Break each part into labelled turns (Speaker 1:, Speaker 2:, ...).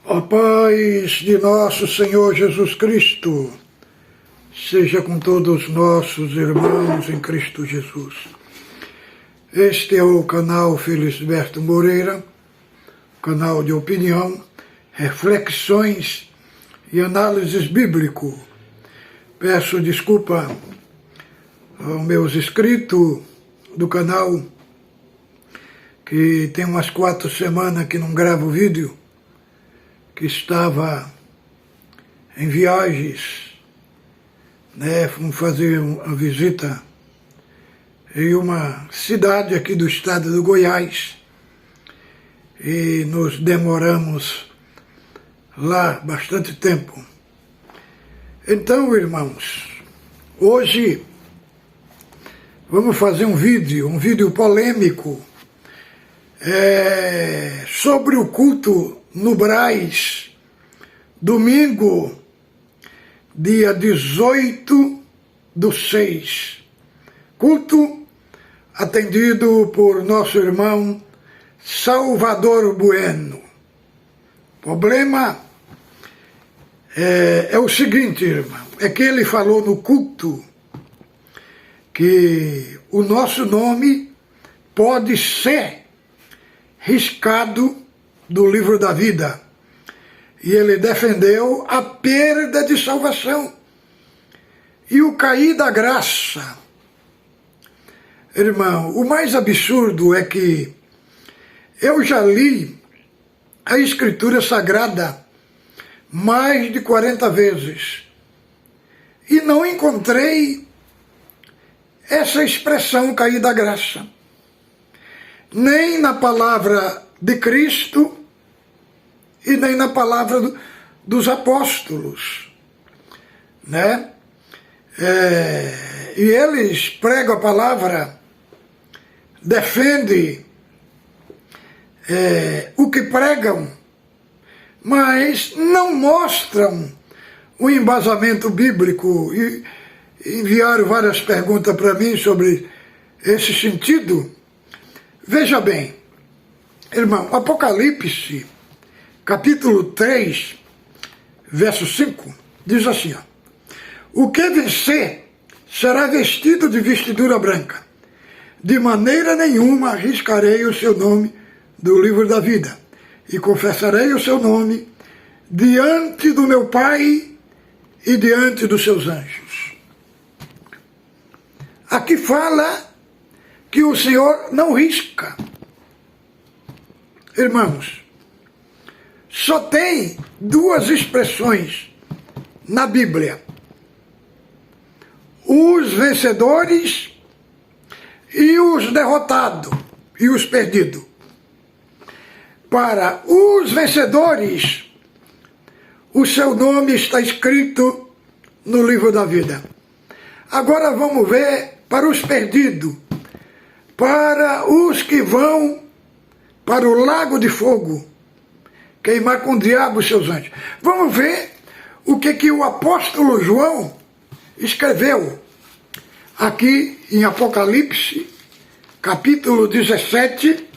Speaker 1: A paz de nosso Senhor Jesus Cristo seja com todos nossos irmãos em Cristo Jesus. Este é o canal Felisberto Moreira, canal de opinião, reflexões e análises bíblico. Peço desculpa aos meus inscritos do canal, que tem umas 4 semanas que não gravo vídeo, que estava em viagens, fomos fazer uma visita em uma cidade aqui do estado do Goiás e nos demoramos lá bastante tempo. Então, irmãos, hoje vamos fazer um vídeo polêmico sobre o culto no Brás, domingo, dia 18/6. Culto atendido por nosso irmão Salvador Bueno. O problema é o seguinte, irmão, é que ele falou no culto que o nosso nome pode ser riscado do livro da vida. E ele defendeu a perda de salvação e o cair da graça. Irmão, o mais absurdo é que eu já li a Escritura Sagrada mais de 40 vezes e não encontrei essa expressão cair da graça, nem na palavra de Cristo e nem na palavra dos apóstolos, e eles pregam a palavra, defendem o que pregam, mas não mostram o embasamento bíblico, e enviaram várias perguntas para mim sobre esse sentido. Veja bem, irmão, Apocalipse, capítulo 3, verso 5, diz assim, o que vencer será vestido de vestidura branca. De maneira nenhuma arriscarei o seu nome do livro da vida, e confessarei o seu nome diante do meu Pai e diante dos seus anjos. Aqui fala que o Senhor não risca. Irmãos, só tem 2 expressões na Bíblia: os vencedores e os derrotados e os perdidos. Para os vencedores, o seu nome está escrito no livro da vida. Agora vamos ver para os perdidos, para os que vão para o lago de fogo, queimar com o diabo os seus anjos. Vamos ver o que o apóstolo João escreveu aqui em Apocalipse, capítulo 17,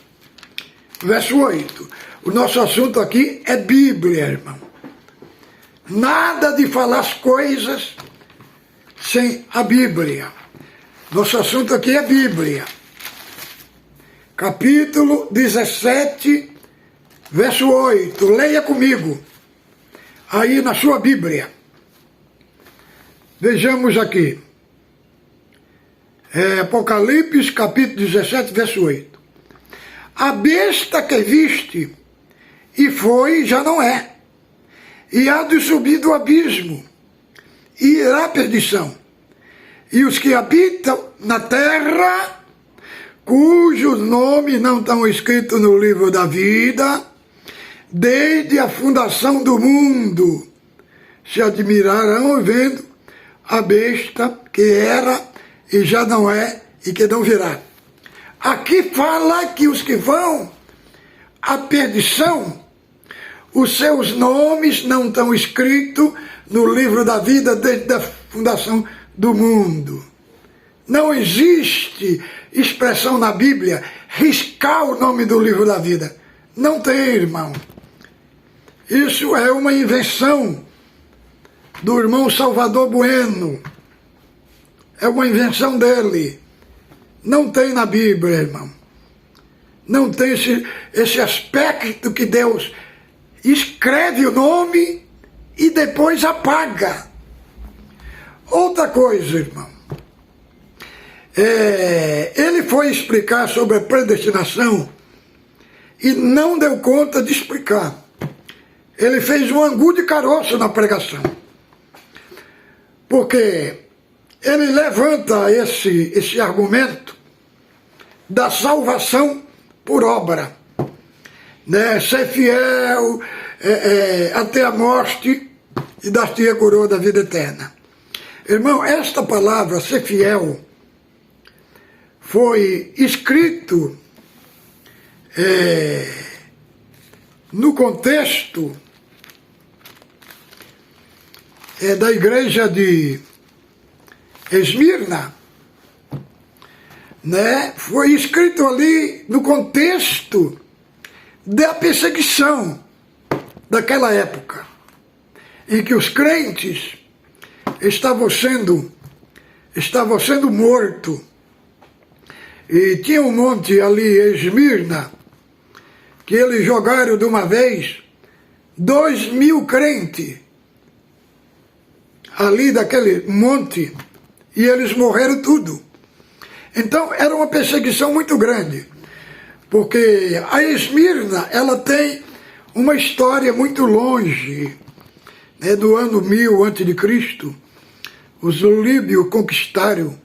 Speaker 1: verso 8. O nosso assunto aqui é Bíblia, irmão. Nada de falar as coisas sem a Bíblia. Nosso assunto aqui é Bíblia. Capítulo 17, verso 8. Leia comigo aí na sua Bíblia. Vejamos aqui. Apocalipse, capítulo 17, verso 8. A besta que viste e foi, já não é, e há de subir do abismo, e irá à perdição. E os que habitam na terra, cujos nomes não estão escritos no livro da vida, desde a fundação do mundo, se admirarão vendo a besta que era e já não é e que não virá. Aqui fala que os que vão à perdição, os seus nomes não estão escritos no livro da vida desde a fundação do mundo. Não existe expressão na Bíblia riscar o nome do livro da vida. Não tem, irmão. Isso é uma invenção do irmão Salvador Bueno. É uma invenção dele. Não tem na Bíblia, irmão. Não tem esse aspecto que Deus escreve o nome e depois apaga. Outra coisa, irmão. Ele foi explicar sobre a predestinação e não deu conta de explicar. Ele fez um angu de caroço na pregação. Porque ele levanta esse argumento da salvação por obra, né? Ser fiel até a morte e dar-te a coroa da vida eterna. Irmão, esta palavra, ser fiel, foi escrito no contexto da igreja de Esmirna, né? Foi escrito ali no contexto da perseguição daquela época, em que os crentes estavam sendo mortos. E tinha um monte ali, Esmirna, que eles jogaram de uma vez 2.000 crentes ali daquele monte, e eles morreram tudo. Então era uma perseguição muito grande, porque a Esmirna, ela tem uma história muito longe, né, do ano 1000 a.C. Os líbios conquistaram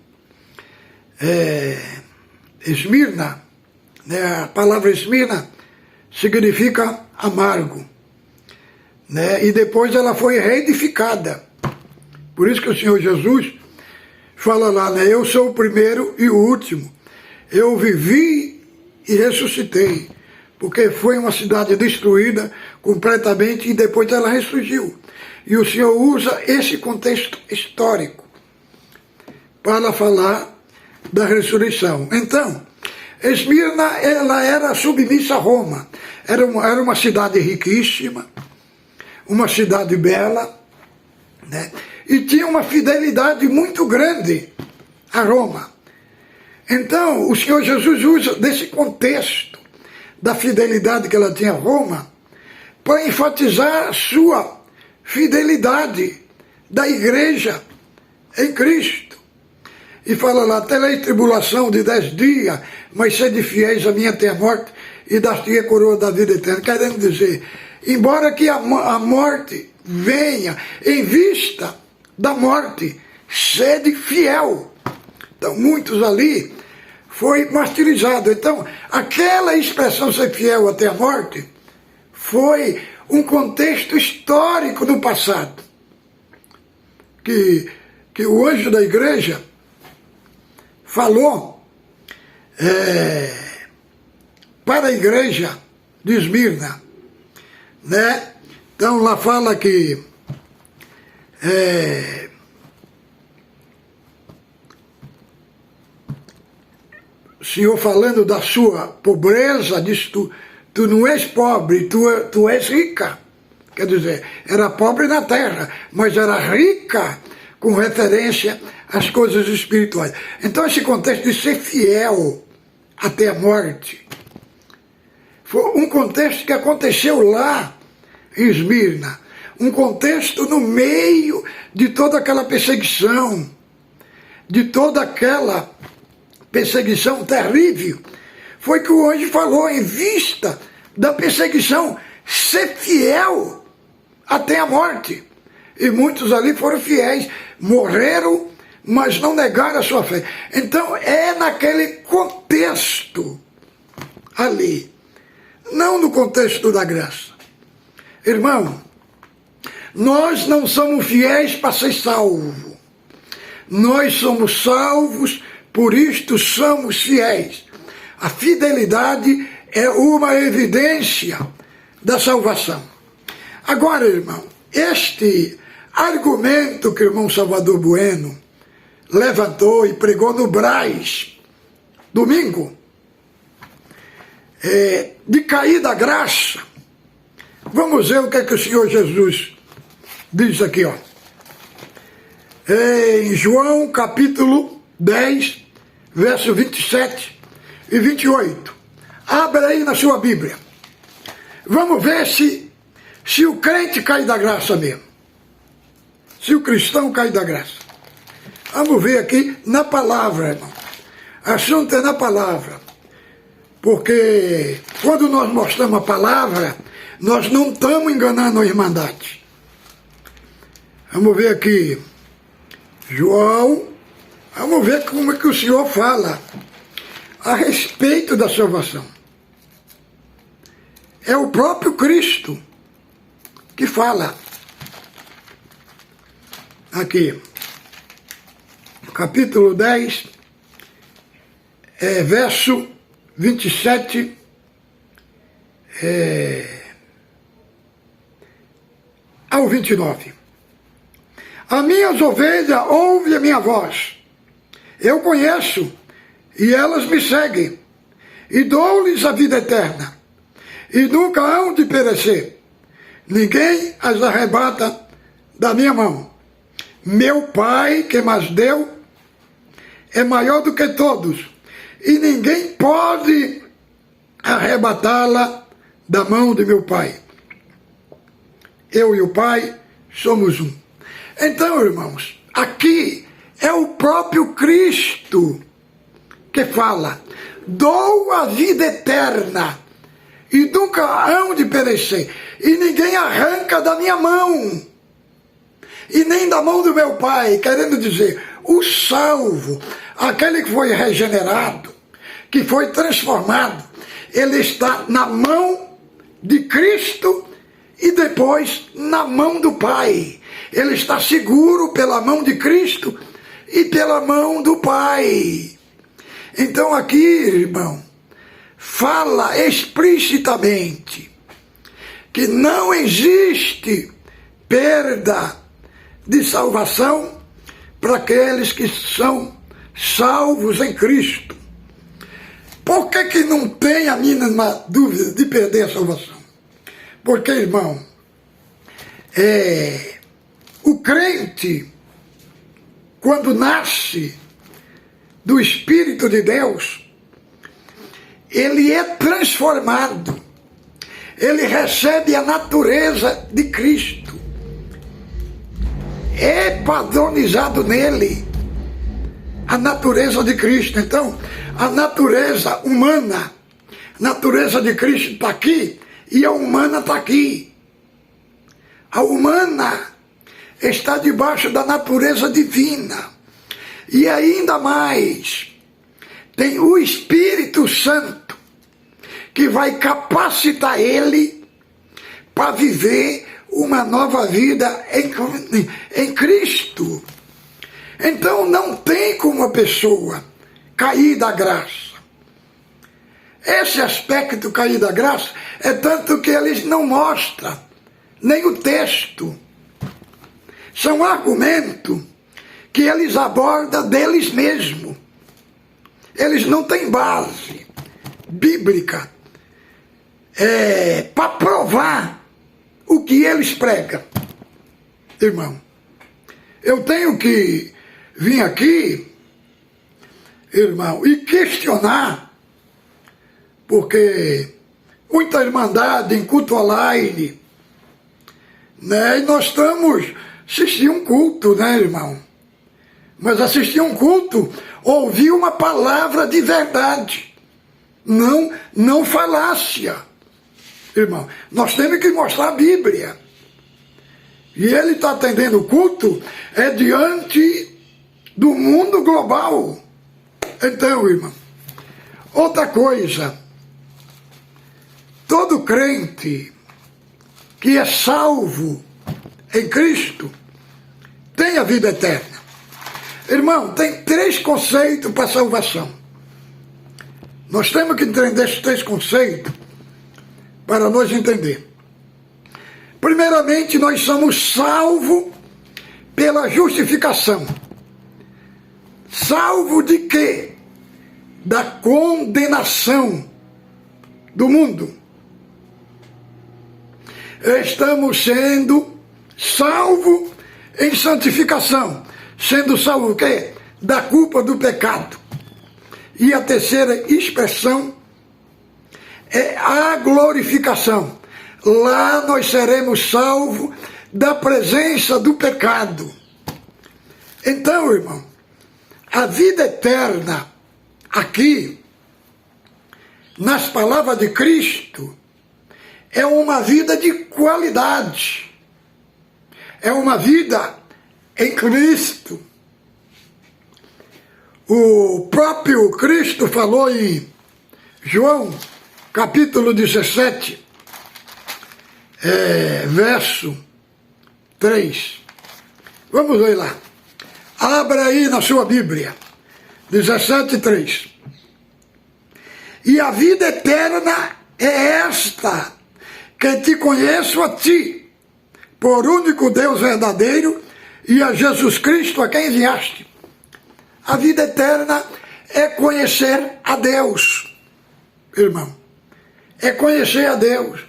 Speaker 1: Esmirna, né? A palavra Esmirna significa amargo, né? E depois ela foi reedificada. Por isso que o Senhor Jesus fala lá, né? Eu sou o primeiro e o último. Eu vivi e ressuscitei. Porque foi uma cidade destruída completamente e depois ela ressurgiu. E o Senhor usa esse contexto histórico para falar da ressurreição. Então, Esmirna, ela era submissa a Roma. Era uma cidade riquíssima, uma cidade bela, né? E tinha uma fidelidade muito grande a Roma. Então, o Senhor Jesus usa desse contexto da fidelidade que ela tinha a Roma para enfatizar a sua fidelidade da igreja em Cristo. E fala lá, terei tribulação de 10 dias, mas sede fiéis a mim até a morte, e dar-te a coroa da vida eterna. Querendo dizer, embora que a morte venha em vista da morte, sede fiel. Então, muitos ali foi martirizado. Então, aquela expressão ser fiel até a morte foi um contexto histórico do passado. Que o anjo da igreja falou para a igreja de Esmirna, né? Então lá fala que o Senhor falando da sua pobreza, diz tu não és pobre, tu és rica. Quer dizer, era pobre na terra, mas era rica com referência às coisas espirituais. Então esse contexto de ser fiel até a morte foi um contexto que aconteceu lá em Esmirna, um contexto no meio de toda aquela perseguição, de toda aquela perseguição terrível. Foi que o anjo falou, em vista da perseguição, ser fiel até a morte. E muitos ali foram fiéis, morreram, mas não negaram a sua fé. Então é naquele contexto ali, não no contexto da graça. Irmão, nós não somos fiéis para ser salvos. Nós somos salvos, por isto somos fiéis. A fidelidade é uma evidência da salvação. Agora, irmão, este argumento que o irmão Salvador Bueno levantou e pregou no Brás, domingo, de cair da graça, Vamos ver o que é que o Senhor Jesus diz aqui, ó. Em João capítulo 10, verso 27 e 28. Abra aí na sua Bíblia. Vamos ver se o crente cai da graça mesmo. Se o cristão cai da graça. Vamos ver aqui na palavra, irmão. O assunto é na palavra. Porque quando nós mostramos a palavra, nós não estamos enganando a Irmandade. Vamos ver aqui. João, vamos ver como é que o Senhor fala a respeito da salvação. É o próprio Cristo que fala. Aqui, capítulo 10, verso 27 ao 29. As minhas ovelhas ouvem a minha voz. Eu conheço, e elas me seguem, e dou-lhes a vida eterna, e nunca hão de perecer. Ninguém as arrebata da minha mão. Meu Pai, que mais deu, é maior do que todos, e ninguém pode arrebatá-la da mão de meu Pai. Eu e o Pai somos um. Então, irmãos, aqui é o próprio Cristo que fala: dou a vida eterna e nunca hão de perecer, e ninguém arranca da minha mão, e nem da mão do meu Pai. Querendo dizer, o salvo, aquele que foi regenerado, que foi transformado, ele está na mão de Cristo e depois na mão do Pai. Ele está seguro pela mão de Cristo e pela mão do Pai. Então aqui, irmão, fala explicitamente que não existe perda de salvação para aqueles que são salvos em Cristo. Por que não tem a mínima dúvida de perder a salvação? Porque, irmão, o crente, quando nasce do Espírito de Deus, ele é transformado, ele recebe a natureza de Cristo, é padronizado nele a natureza de Cristo. Então, a natureza humana, a natureza de Cristo está aqui e a humana está aqui. A humana está debaixo da natureza divina. E ainda mais, tem o Espírito Santo, que vai capacitar ele para viver uma nova vida em Cristo. Então não tem como a pessoa cair da graça. Esse aspecto cair da graça é tanto que eles não mostram, nem o texto. São argumentos que eles abordam deles mesmos. Eles não têm base bíblica para provar o que eles pregam. Irmão, eu tenho que vir aqui, irmão, e questionar, porque muita irmandade em culto online, né? E nós estamos assistindo um culto, né, irmão? Mas assistir um culto, ouvir uma palavra de verdade, não falácia. Irmão, nós temos que mostrar a Bíblia. E ele está atendendo o culto diante do mundo global. Então, irmão, outra coisa, todo crente que é salvo em Cristo tem a vida eterna. Irmão, tem 3 conceitos para salvação. Nós temos que entender esses 3 conceitos para nós entender. Primeiramente, nós somos salvos pela justificação. Salvo de quê? Da condenação do mundo. estamos sendo salvos em santificação. Sendo salvo o quê? Da culpa do pecado. E a terceira expressão é a glorificação. Lá nós seremos salvos da presença do pecado. Então, irmão, a vida eterna aqui, nas palavras de Cristo, é uma vida de qualidade. É uma vida em Cristo. O próprio Cristo falou em João, capítulo 17, verso 3. Vamos ler lá. Abra aí na sua Bíblia, 17:3. E a vida eterna é esta, que te conheço a ti, por único Deus verdadeiro, e a Jesus Cristo a quem enviaste. A vida eterna é conhecer a Deus, irmão. É conhecer a Deus.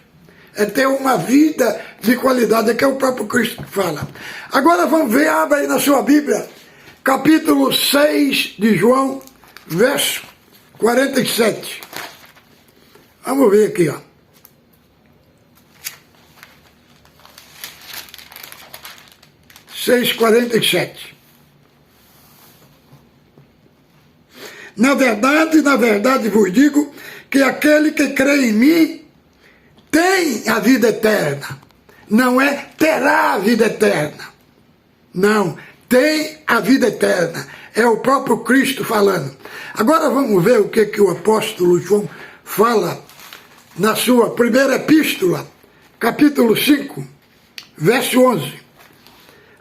Speaker 1: É ter uma vida de qualidade, é que é o próprio Cristo que fala. Agora vamos ver, abre aí na sua Bíblia, capítulo 6 de João, verso 47. Vamos ver aqui, ó. (6:47). Na verdade vos digo que aquele que crê em mim tem a vida eterna. Não é terá a vida eterna. Não, tem a vida eterna. É o próprio Cristo falando. Agora vamos ver o que o apóstolo João fala na sua primeira epístola, capítulo 5, verso 11.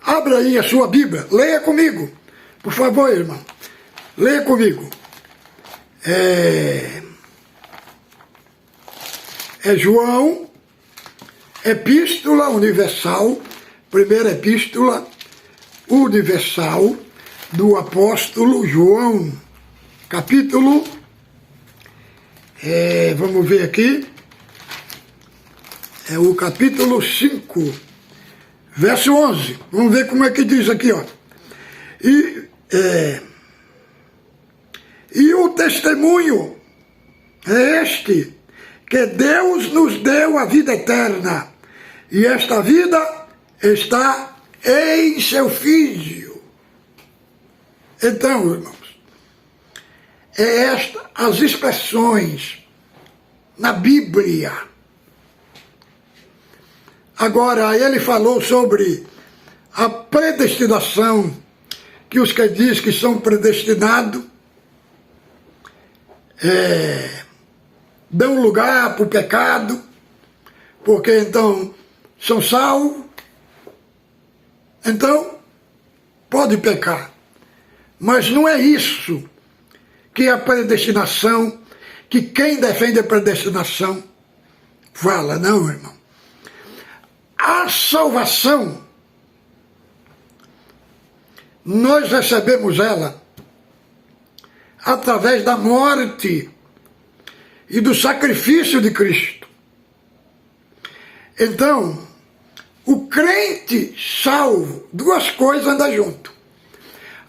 Speaker 1: Abra aí a sua Bíblia, leia comigo, por favor, irmão. Leia comigo. É João, Epístola Universal, primeira Epístola Universal do apóstolo João, capítulo, vamos ver aqui, é o capítulo 5, verso 11. Vamos ver como é que diz aqui, ó. E o testemunho é este, que Deus nos deu a vida eterna, e esta vida está em seu Filho. Então, irmãos, as expressões na Bíblia. Agora, ele falou sobre a predestinação, que os que diz que são predestinados dão lugar para o pecado, porque então são salvos, então pode pecar. Mas não é isso que a predestinação, que quem defende a predestinação fala, não, irmão. A salvação, nós recebemos ela através da morte e do sacrifício de Cristo. Então, o crente salvo, duas coisas andam junto: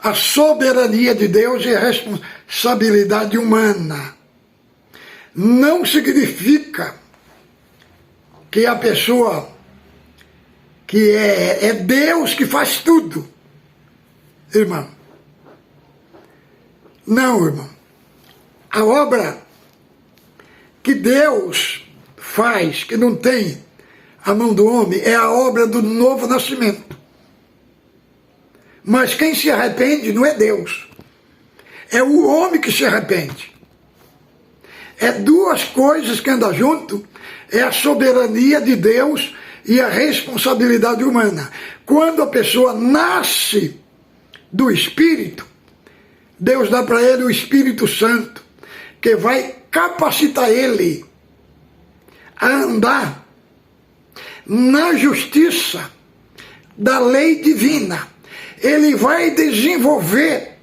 Speaker 1: a soberania de Deus e a responsabilidade humana. Não significa que a pessoa que é Deus que faz tudo, irmão. Não, irmão. A obra que Deus faz, que não tem a mão do homem, é a obra do novo nascimento. Mas quem se arrepende não é Deus. É o homem que se arrepende. É duas coisas que andam junto, é a soberania de Deus e a responsabilidade humana. Quando a pessoa nasce do Espírito, Deus dá para ele o Espírito Santo, que vai capacitar ele a andar na justiça da lei divina. Ele vai desenvolver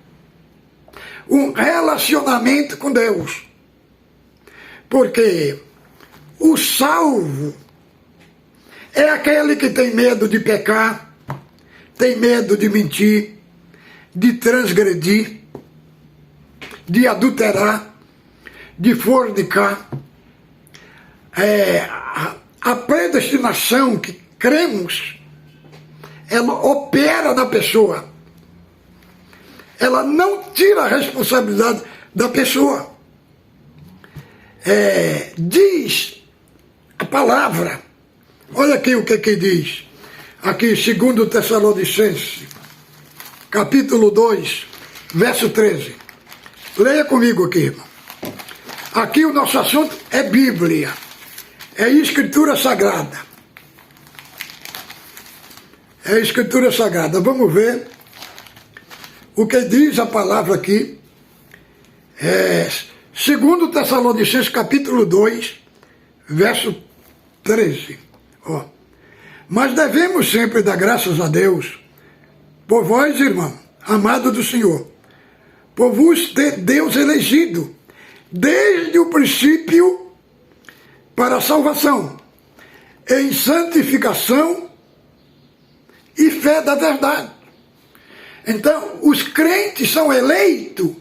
Speaker 1: um relacionamento com Deus. Porque o salvo É aquele que tem medo de pecar, tem medo de mentir, de transgredir, de adulterar, de fornicar. A predestinação que cremos, ela opera na pessoa. Ela não tira a responsabilidade da pessoa. Diz a palavra. Olha aqui o que diz. Aqui, 2 Tessalonicenses, capítulo 2, verso 13. Leia comigo aqui, irmão. Aqui o nosso assunto é Bíblia. É Escritura Sagrada. É Escritura Sagrada. Vamos ver o que diz a palavra aqui. 2 Tessalonicenses, capítulo 2, verso 13. Mas devemos sempre dar graças a Deus por vós, irmão, amado do Senhor, por vos ter Deus elegido desde o princípio para a salvação, em santificação e fé da verdade. Então, os crentes são eleitos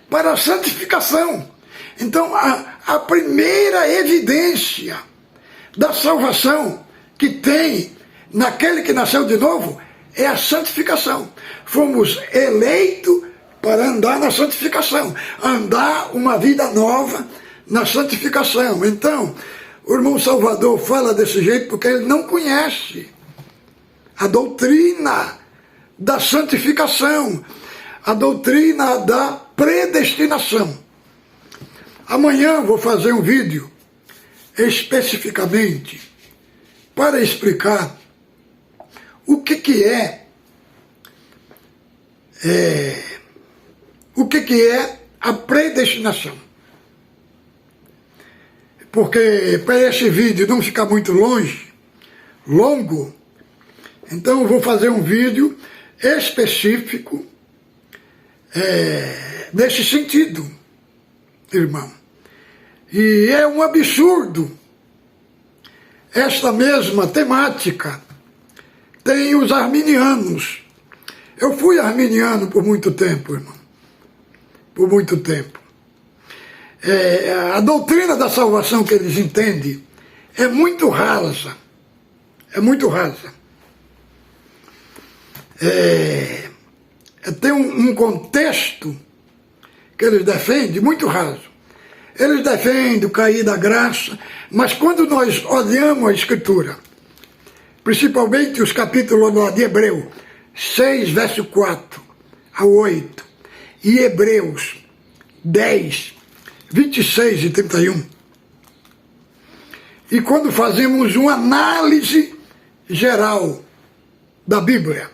Speaker 1: para a santificação. Então, a primeira evidência da salvação que tem naquele que nasceu de novo é a santificação. Fomos eleitos para andar na santificação, andar uma vida nova na santificação. Então, o irmão Salvador fala desse jeito porque ele não conhece a doutrina da santificação, a doutrina da predestinação. Amanhã vou fazer um vídeo especificamente para explicar o que é a predestinação. Porque para esse vídeo não ficar muito longo, então eu vou fazer um vídeo específico nesse sentido, irmão. E é um absurdo. Esta mesma temática tem os arminianos. Eu fui arminiano por muito tempo, irmão. Por muito tempo. A doutrina da salvação que eles entendem é muito rasa. É muito rasa. Tem um contexto que eles defendem muito raso. Eles defendem o cair da graça, mas quando nós olhamos a Escritura, principalmente os capítulos de Hebreus 6, verso 4 a 8, e Hebreus 10, 26 e 31, e quando fazemos uma análise geral da Bíblia,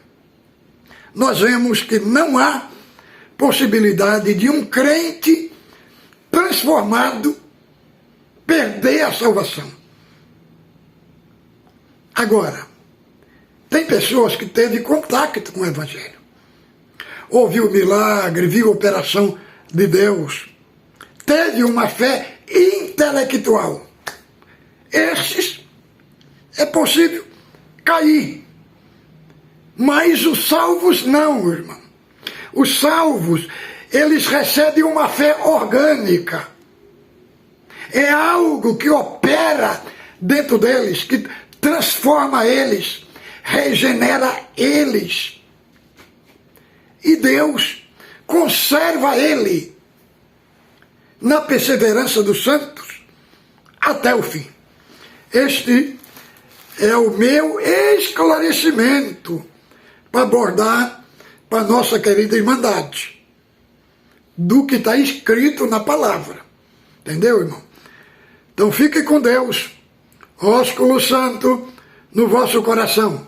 Speaker 1: nós vemos que não há possibilidade de um crente transformado perder a salvação. Agora, tem pessoas que teve contato com o Evangelho, ouviu o milagre, viu a operação de Deus, teve uma fé intelectual. Esses é possível cair, mas os salvos não, irmão. Os salvos, eles recebem uma fé orgânica. É algo que opera dentro deles, que transforma eles, regenera eles. E Deus conserva ele na perseverança dos santos até o fim. Este é o meu esclarecimento para abordar para a nossa querida Irmandade do que está escrito na palavra. Entendeu, irmão? Então fique com Deus, ósculo santo no vosso coração.